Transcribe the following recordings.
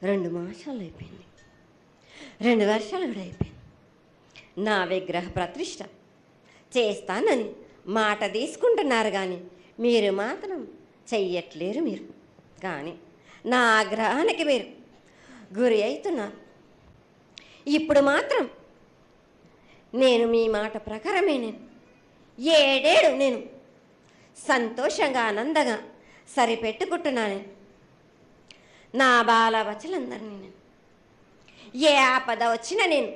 రెండు మాసాలు అయిపోయింది, 2 వర్షాలు కూడా అయిపోయింది. నా విగ్రహ ప్రతిష్ట చేస్తానని మాట తీసుకుంటున్నారు, కానీ మీరు మాత్రం చెయ్యట్లేరు. మీరు కానీ నా ఆగ్రహానికి మీరు గురి అవుతున్నారు. ఇప్పుడు మాత్రం నేను మీ మాట ప్రకారమే నేను 7 ఏళ్ళు నేను సంతోషంగా ఆనందంగా సరిపెట్టుకుంటున్నాను. నా బాల బచ్చలందరినీ నేను ఏ ఆపద వచ్చినా నేను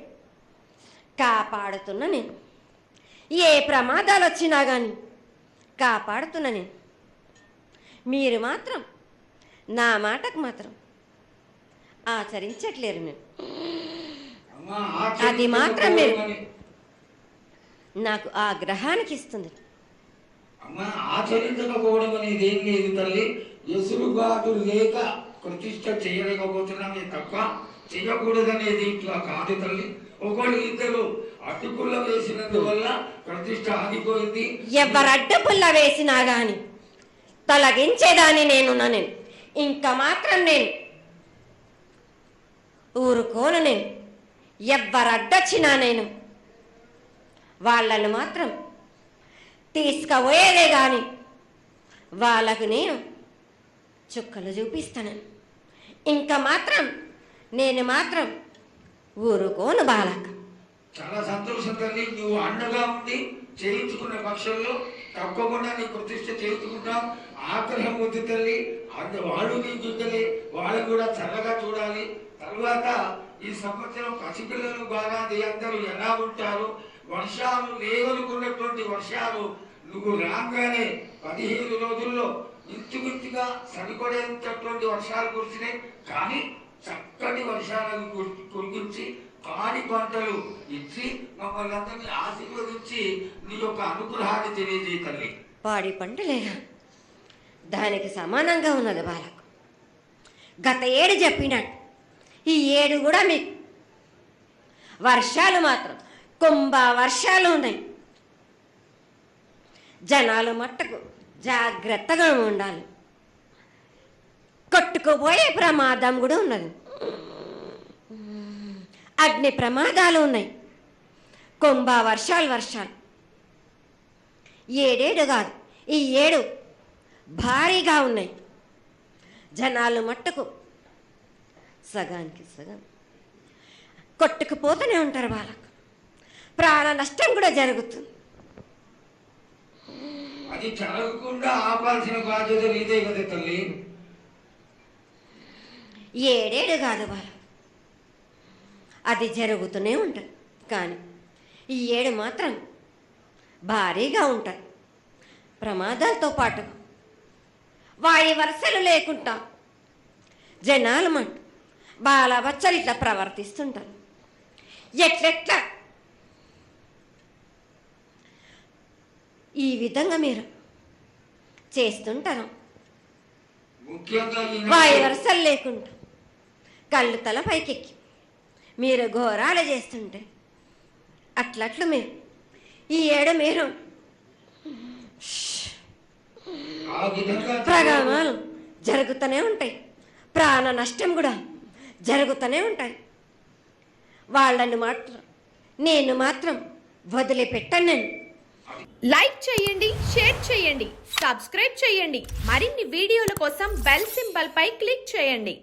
కాపాడుతున్నా. నేను ఏ ప్రమాదాలు వచ్చినా కానీ కాపాడుతున్నా. నేను మీరు మాత్రం నా మాటకు మాత్రం ఆచరించట్లేరు. నేను అది మాత్రం మీరు నాకు ఆ గ్రహానికి ఇస్తుంది. ఆచరించకపోవడం అనేది ఏం లేదు తల్లి. ఎసురుబాటు లేక ప్రతిష్ట చేయలేకపోతున్నామే తప్ప చేయకూడదనేది ఇట్లా కాదు తల్లి. ఒకళ్ళు ఇద్దరు అడ్డుపుల్ల వేసినందువల్ల ప్రతిష్ట ఆగిపోయింది. ఎవరు అడ్డుపుల్ల వేసినా గాని తొలగించేదాన్ని నేను. ఇంకా మాత్రం నేను ఊరుకోను. నేను ఎవరు అడ్డొచ్చినా నేను వాళ్ళను మాత్రం తీసుకుపోయేదే కానీ వాళ్ళకు నేను చుక్కలు చూపిస్తాను. ఇంకా మాత్రం నేను మాత్రం ఊరుకోను. బాలక చాలా సంతోషం తల్లి. నువ్వు అండగా ఉండి చేయించుకున్న పక్షంలో తప్పకుండా నీ ప్రతిష్ట చేయించుకుంటాం. ఆగ్రహం వద్దు తల్లి. వాళ్ళు నీ చుట్టలే, వాళ్ళు కూడా చల్లగా చూడాలి. తర్వాత ఈ సంవత్సరం పసిపిల్లలు బాగా అందరూ ఎలా ఉంటారు. వర్షాలు లేవనుకున్నటువంటి వర్షాలు నువ్వు రాగానే 15 రోజుల్లో ఇంచుమించుగా సరిపడేటటువంటి వర్షాలు కురిసినాయి. కానీ చక్కటి వర్షాలను కురిపించి పాడి పంటలు ఇచ్చి మమ్మల్ని అందరినీ ఆశీర్వదించి నీ యొక్క అనుగ్రహాన్ని తెలియజేయ తల్లి. పాడి పంటలేనా దానికి సమానంగా ఉన్నది బాలకు. గత 7 చెప్పినట్టు ఈ 7 కూడా మీకు వర్షాలు మాత్రం కుంభ వర్షాలు ఉన్నాయి. జనాలు మట్టుకు జాగ్రత్తగా ఉండాలి. కొట్టుకుపోయే ప్రమాదం కూడా ఉన్నది. అగ్ని ప్రమాదాలు ఉన్నాయి. కుంభ వర్షాలు 7 కాదు, ఈ 7 భారీగా ఉన్నాయి. జనాలు మట్టుకు సగానికి సగం కొట్టుకుపోతూనే ఉంటారు. వాళ్ళకు ప్రాణ నష్టం కూడా జరుగుతుంది. అది జరగకుండా ఆపాల్సిన బాధ్యత నీదే కదా తల్లి. 7 కాదు వాళ్ళు, అది జరుగుతూనే ఉంటుంది. కానీ ఈ 7 మాత్రం భారీగా ఉంటాయి. ప్రమాదాలతో పాటు వాడి వరుసలు లేకుండా జనాలు మట్టు బాలబచ్చలు ఇట్లా ప్రవర్తిస్తుంటారు. ఎట్లెట్లా ఈ విధంగా మీరు చేస్తుంటారు. వాయి వరుసలు లేకుండా కళ్ళు తల పైకెక్కి మీరు ఘోరాలు చేస్తుంటే అట్లట్లు మీరు ఈ 7 మీరు ప్రమాదాలు జరుగుతూనే ఉంటాయి. ప్రాణ నష్టం కూడా జరుగుతూనే ఉంటాయి. వాళ్ళని మాత్రం నేను మాత్రం వదిలిపెట్టను. నేను లైక్ చేయండి, షేర్ చేయండి, సబ్స్క్రైబ్ చేయండి. మరిన్ని వీడియోల కోసం బెల్ సింబల్ పై క్లిక్ చేయండి.